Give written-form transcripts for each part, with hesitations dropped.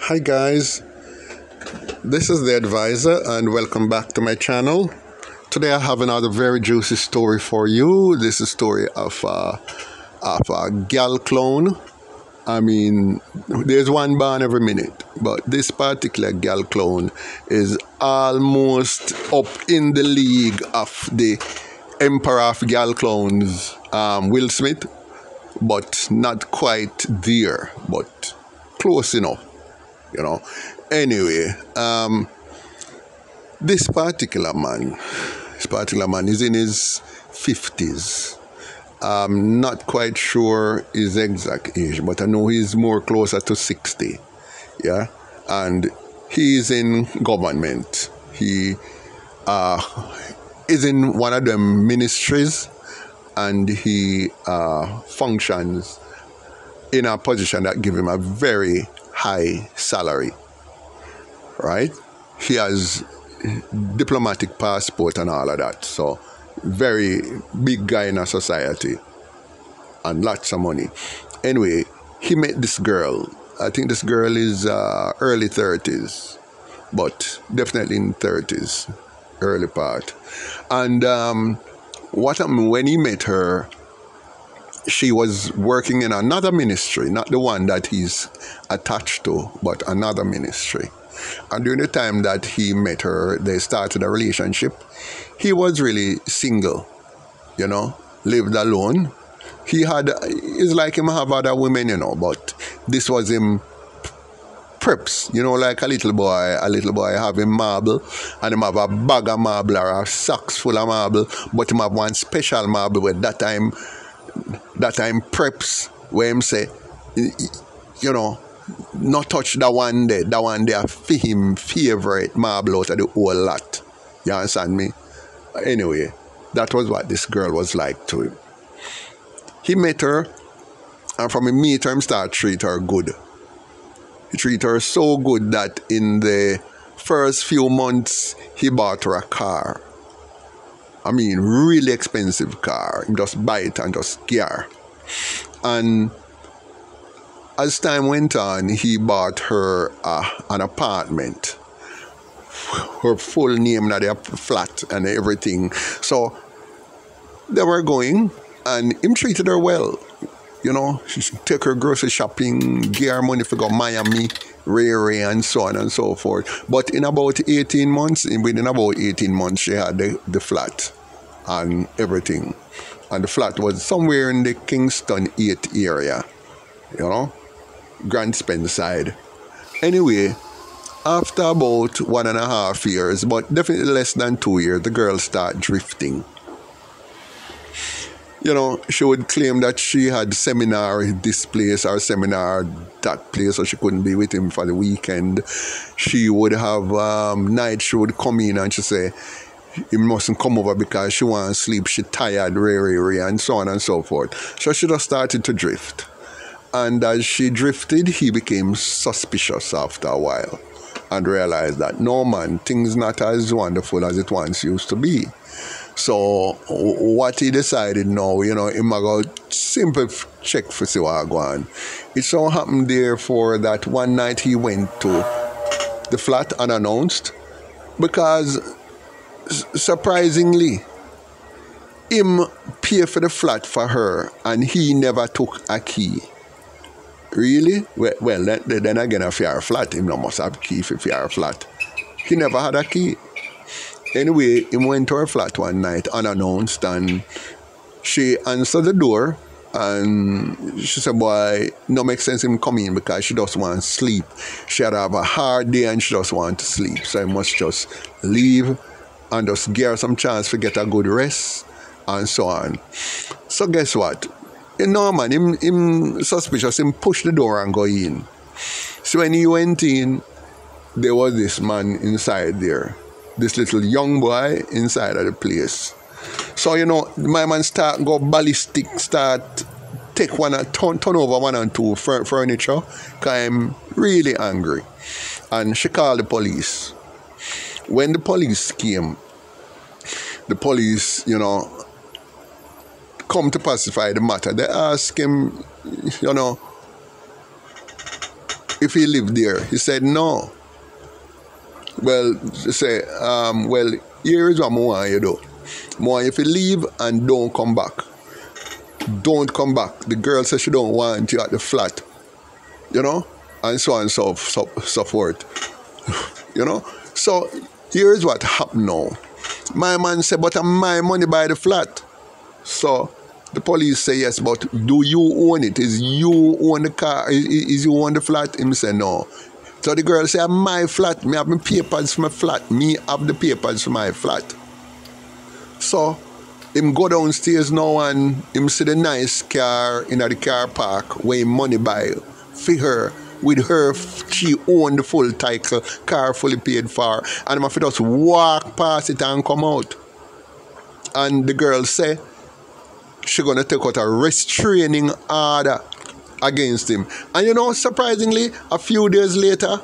Hi guys, this is the advisor and welcome back to my channel. Today I have another very juicy story for you. This is a story of a gal clone. I mean, there's one born every minute, but this particular gal clone is almost up in the league of the emperor of gal clones, Will Smith, but not quite there, but close enough. Anyway, this particular man is in his 50s. I'm not quite sure his exact age, but I know he's more closer to 60. Yeah, and he's in government. He is in one of the ministries, and he functions in a position that gives him a very high salary, right? He has diplomatic passport and all of that, so very big guy in our society and lots of money. Anyway, he met this girl. I think this girl is early 30s, but definitely in 30s, early part. And what happened when he met her, she was working in another ministry, not the one that he's attached to, but another ministry. And during the time that he met her, they started a relationship. He was really single, lived alone. It's like him have other women, but this was him preps, like a little boy have him marble, and him have a bag of marble or a sacks full of marble, but him have one special marble where that time preps, where him say, not touch that one there for him favorite marble out of the whole lot. You understand me? Anyway, that was what this girl was like to him. He met her, and from him meet her, him start treat her good. He treat her so good that in the first few months, he bought her a car. I mean, really expensive car. He just buy it and just scare. And as time went on, he bought her an apartment. Her full name, that their flat and everything. So they were going, and him treated her well. She take her grocery shopping, give her money for go Miami, Ray, and so on and so forth. But within about 18 months, she had the flat and everything. And the flat was somewhere in the Kingston 8 area, Grand Spence side. Anyway, after about 1.5 years, but definitely less than 2 years, the girl started drifting. She would claim that she had seminar this place or seminar that place, so she couldn't be with him for the weekend. She would have night, she would come in and she say, he mustn't come over because she wants to sleep, she tired, Ray, and so on and so forth. So she just started to drift. And as she drifted, he became suspicious after a while and realized that, no man, things not as wonderful as it once used to be. So what he decided now, he might go simple check for see what go on. It so happened therefore that one night he went to the flat unannounced, because surprisingly, him pay for the flat for her and he never took a key. Really? Well, then again, if you are a flat, him no must have key if you are a flat. He never had a key. Anyway, he went to her flat one night unannounced, and she answered the door, and she said, boy, no make sense him come in because she just want to sleep. She had have a hard day and she just want to sleep. So he must just leave and just give her some chance to get a good rest and so on. So guess what? Man, him suspicious, him push the door and go in. So when he went in, there was this man inside there. This little young boy inside of the place. So, my man start go ballistic, start take one and turn over one and two furniture, because I'm really angry. And she called the police. When the police came, the police, come to pacify the matter. They ask him, if he lived there. He said no. Well, say, well, here is what I want you to do. I want you to leave and don't come back. Don't come back. The girl says she don't want you at the flat. You know? And so on and so forth. You know? So, here is what happened now. My man said, but my money buy the flat. So, the police say, yes, but do you own it? Is you own the car? Is you own the flat? Him say, no. So the girl say, my flat. Me have my papers for my flat. Me have the papers for my flat. So, him go downstairs now and him see the nice car in the car park where him money buy for her. With her, she owned the full title, car fully paid for, and I'm just walk past it and come out. And the girl say she gonna take out a restraining order against him. And you know, surprisingly, a few days later,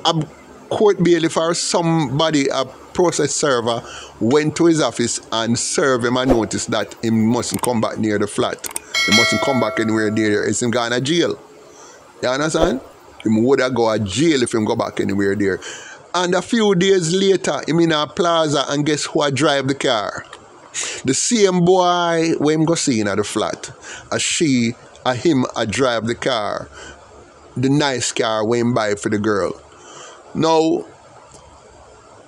a court bailiff or somebody, a process server, went to his office and served him a notice that he mustn't come back near the flat. He mustn't come back anywhere near there. It's him going to jail. You understand? Him would have go to jail if him go back anywhere there. And a few days later, him in a plaza, and guess who I drive the car? The same boy where him go see in at the flat. Him I drive the car. The nice car where him buy for the girl. Now,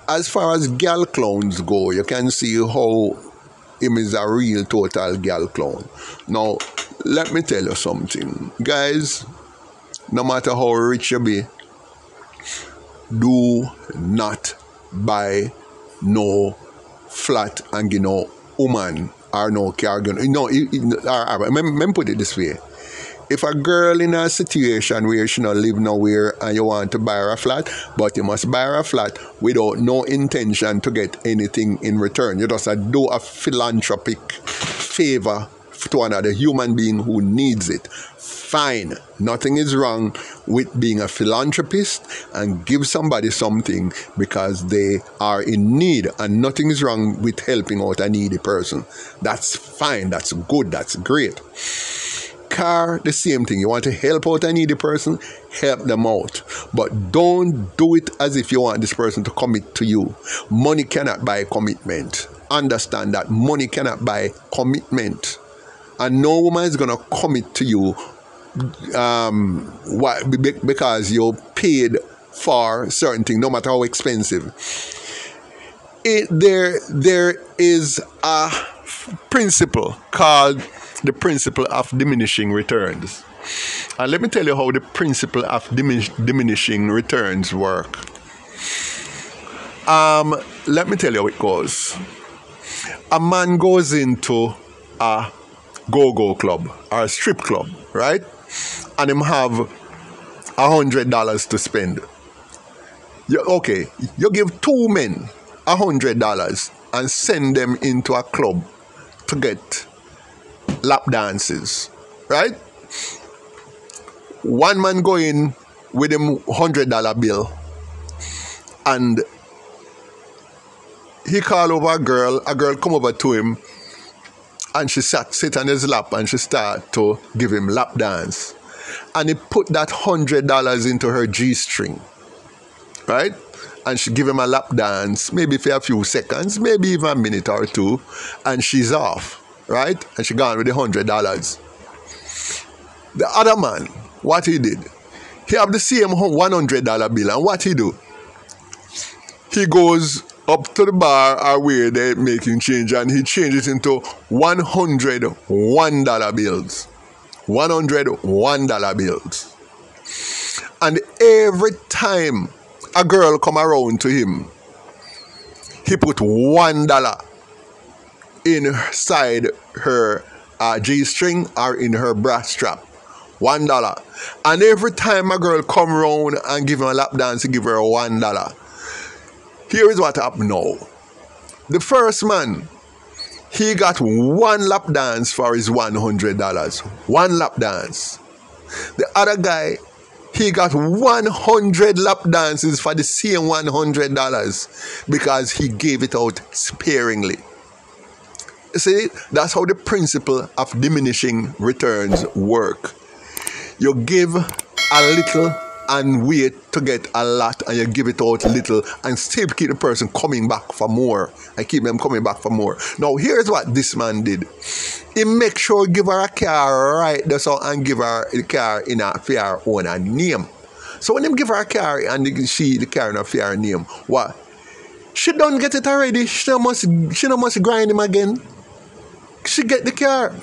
as far as gal clowns go, you can see how him is a real total gal clown. Now, let me tell you something. Guys, no matter how rich you be, do not buy no flat and give no woman or no car. Let me put it this way. If a girl in a situation where she not live nowhere and you want to buy her a flat, but you must buy her a flat without no intention to get anything in return. You just do a philanthropic favor to another human being who needs it. Fine. Nothing is wrong with being a philanthropist and give somebody something because they are in need, and nothing is wrong with helping out a needy person. That's fine. That's good. That's great. Car, the same thing. You want to help out a needy person, help them out. But don't do it as if you want this person to commit to you. Money cannot buy commitment. Understand that. Money cannot buy commitment. And no woman is going to commit to you because you paid for certain thing, no matter how expensive. There is a principle called the principle of diminishing returns. And let me tell you how the principle of diminishing returns work. Let me tell you how it goes. A man goes into a go-go club or a strip club, right? And him have $100 to spend. You give two men $100 and send them into a club to get lap dances, right? One man go in with him $100 bill and he call over a girl come over to him and she sit on his lap and she start to give him lap dance. And he put that $100 into her G-string, right? And she give him a lap dance, maybe for a few seconds, maybe even a minute or two, and she's off, right? And she gone with the $100. The other man, what he did, he have the same $100 bill, and what he do? He goes up to the bar or where they're making change, and he changes it into $101 bills. $101 bills. And every time a girl come around to him, he put $1 inside her G-string or in her bra strap. $1. And every time a girl come around and give him a lap dance, he give her $1. Here is what happened now. The first man, he got one lap dance for his $100. One lap dance. The other guy, he got 100 lap dances for the same $100 because he gave it out sparingly. You see, that's how the principle of diminishing returns work. You give a little and wait to get a lot, and you give it out little and still keep the person coming back for more. I keep them coming back for more. Now here's what this man did. He make sure give her a car right there so and give her the car in a fair owner name. So when him give her a car and the car in a fair name, what? She don't get it already. She don't must grind him again. She get the car.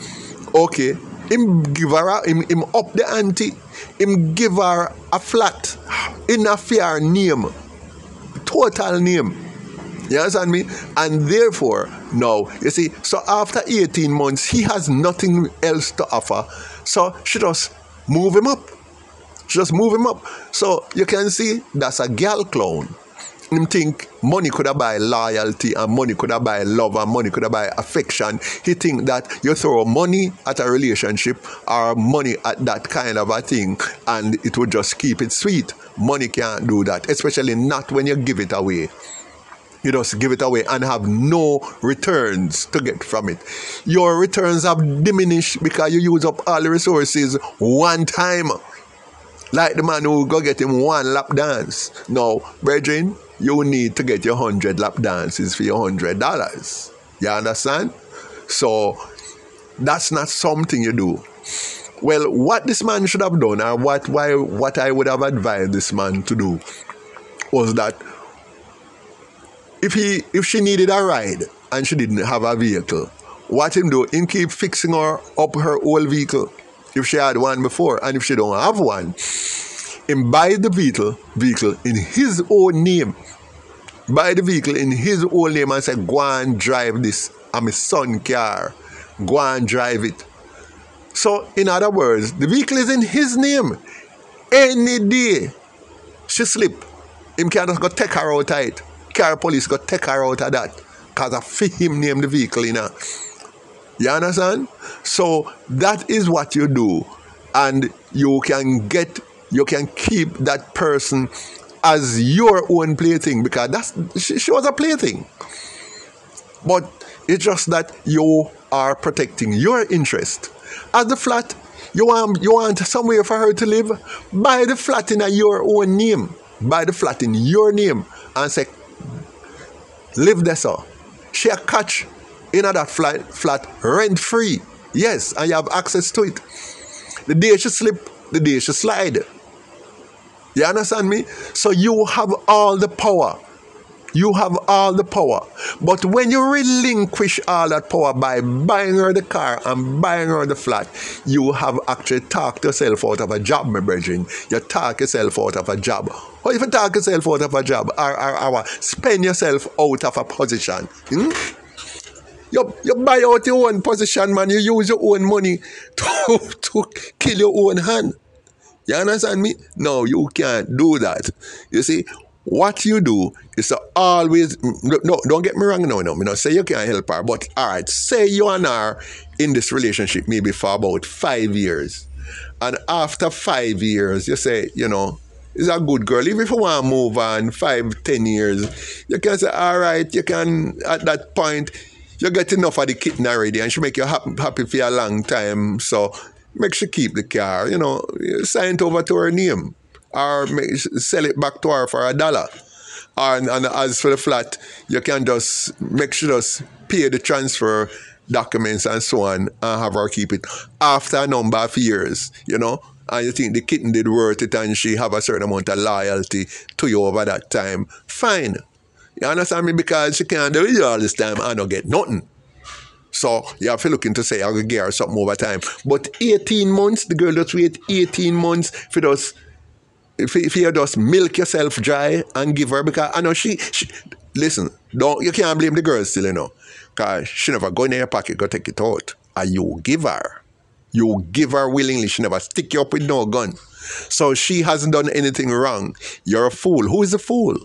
Okay. Him give her him up the ante. Him give her a flat in a fair name. Total name. You understand me? And therefore, now, you see, so after 18 months, he has nothing else to offer. So she just move him up. She just move him up. So you can see that's a girl clown. Him think money could have buy loyalty and money could have buy love and money could have buy affection. He think that you throw money at a relationship or money at that kind of a thing and it would just keep it sweet. Money can't do that, especially not when you give it away. You just give it away and have no returns to get from it. Your returns have diminished because you use up all the resources one time. Like the man who go get him one lap dance. Now, brethren, you need to get your 100 lap dances for your $100. You understand? So, that's not something you do. Well, what this man should have done, or what I would have advised this man to do, was that if she needed a ride and she didn't have a vehicle, what him do? Him keep fixing her up her old vehicle. If she had one before, and if she don't have one, him buy the vehicle in his own name. Buy the vehicle in his own name and say, go and drive this. I'm my son car. Go and drive it. So, in other words, the vehicle is in his name. Any day she slip, him can't just go take her out of it. Car police go take her out of that. Because I fit him name the vehicle in her. You understand? So that is what you do. And you can keep that person as your own plaything, because she was a plaything. But it's just that you are protecting your interest. As the flat, you want somewhere for her to live, buy the flat in your own name. Buy the flat in your name and say, live there, sir. She a catch in that flat rent free. Yes, and you have access to it. The day she slip, the day she slide. You understand me? So you have all the power. You have all the power. But when you relinquish all that power by buying her the car and buying her the flat, you have actually talked yourself out of a job, my brethren. You talk yourself out of a job. Or if you talk yourself out of a job, or spend yourself out of a position. You buy out your own position, man. You use your own money to kill your own hand. You understand me? No, you can't do that. You see, what you do is to always, no, don't get me wrong, no, say you can't help her, but all right, say you and her in this relationship maybe for about 5 years. And after 5 years, you say, is a good girl. Even if you want to move on 5-10 years, you can say, all right, you can, at that point, you get enough of the kitten already and she make you happy for a long time. So make she keep the car, sign it over to her name. Or sell it back to her for $1. And as for the flat, you can just make sure just pay the transfer documents and so on and have her keep it after a number of years, and you think the kitten did worth it and she have a certain amount of loyalty to you over that time, fine. You understand me? Because she can't do it all this time and don't get nothing. So you have to look into say, I'll get her something over time. But 18 months, the girl just wait 18 months for those. If you just milk yourself dry and give her, because I know she listen, you can't blame the girl still, because she never go in your pocket, go take it out. And you give her willingly. She never stick you up with no gun. So she hasn't done anything wrong. You're a fool. Who is a fool?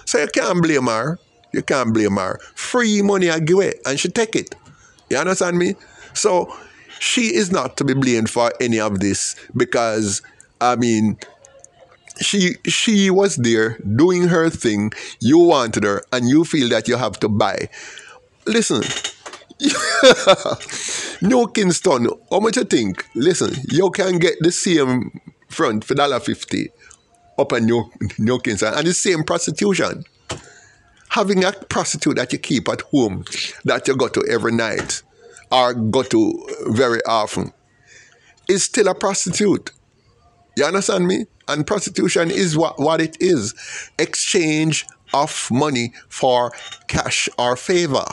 So you can't blame her. You can't blame her. Free money I give it and she take it. You understand me? So she is not to be blamed for any of this, because she was there doing her thing. You wanted her and you feel that you have to buy. Listen, no Kingston, how much you think? Listen, you can get the same front for $1.50 up in New Kingston. And the same prostitution. Having a prostitute that you keep at home, that you go to every night or go to very often, is still a prostitute. You understand me? And prostitution is what it is. Exchange of money for cash or favor.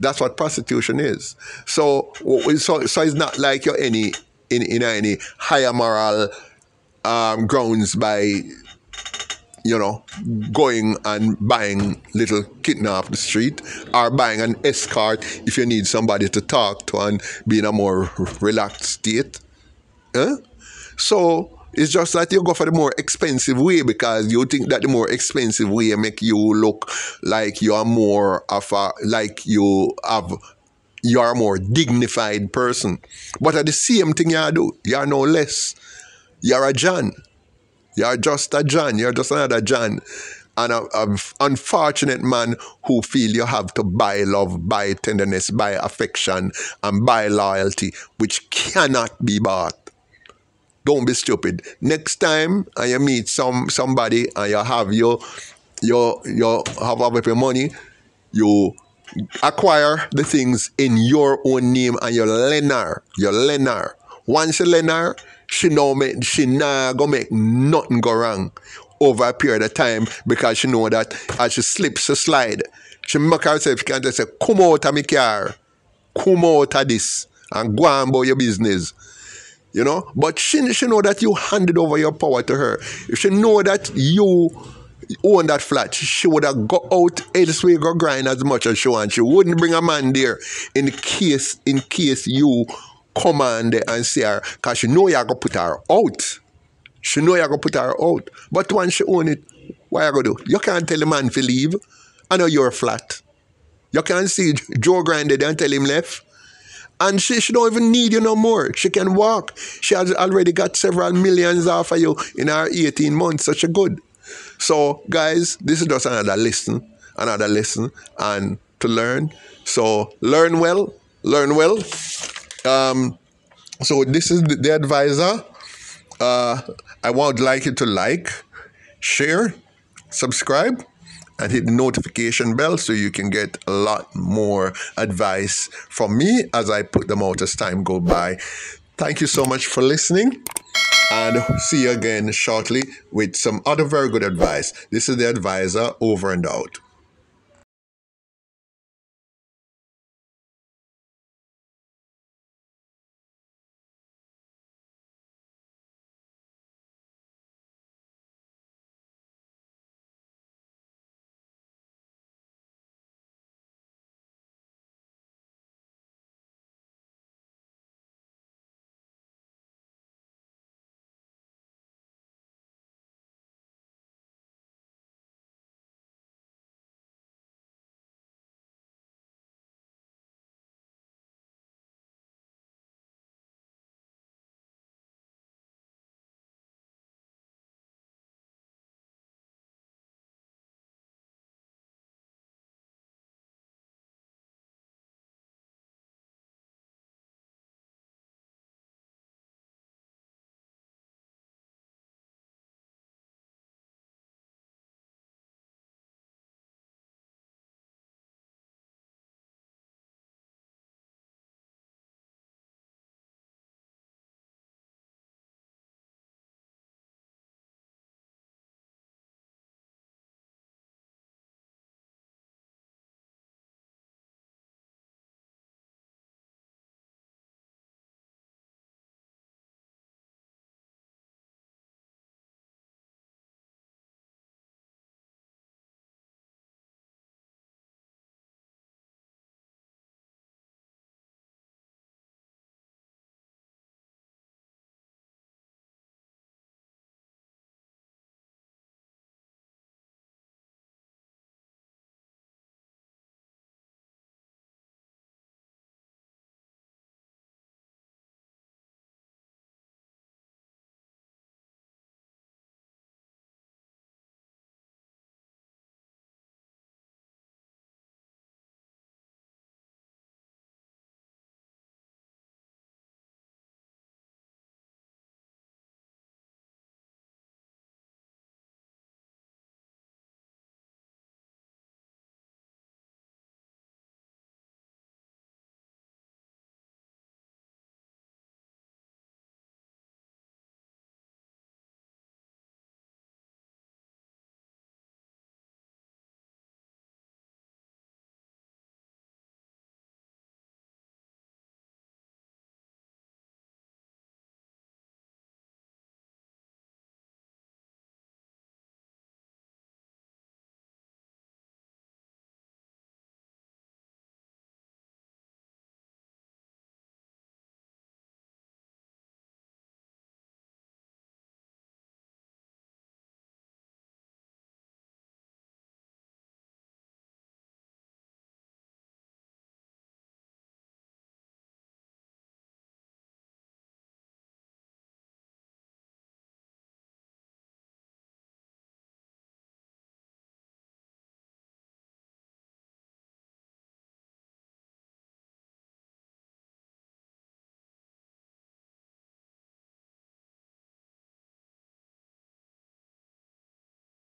That's what prostitution is. So it's not like you're in any higher moral grounds by, going and buying little kitten off the street or buying an escort if you need somebody to talk to and be in a more relaxed state. So it's just that you go for the more expensive way because you think that the more expensive way make you look like you are more of a, you are a more dignified person. But at the same thing you do, you are no less. You're a John. You're just a John. You're just another John. And an unfortunate man who feel you have to buy love, buy tenderness, buy affection, and buy loyalty, which cannot be bought. Don't be stupid. Next time you meet somebody and you have your money, you acquire the things in your own name and you lend her. Once you lend her, she not gonna make nothing go wrong over a period of time because she know that as she slips a slide, she make herself, she can just say, come out of my car, come out of this, and go on about your business. But she know that you handed over your power to her. If she know that you own that flat, she would have go out elsewhere, go grind as much as she wants. She wouldn't bring a man there in case you come on there and see her, because she know you're going to put her out. She know you're going to put her out. But once she own it, what you going to do? You can't tell the man to leave. I know you're flat. You can't see Joe grinded and tell him left. And she don't even need you no more. She can walk. She has already got several millions off of you in her 18 months. So she good. So, guys, this is just another lesson and to learn. So, learn well. So, this is the advisor. I would like you to like, share, subscribe, and hit the notification bell so you can get a lot more advice from me as I put them out as time go by. Thank you so much for listening, and see you again shortly with some other very good advice. This is the advisor, over and out.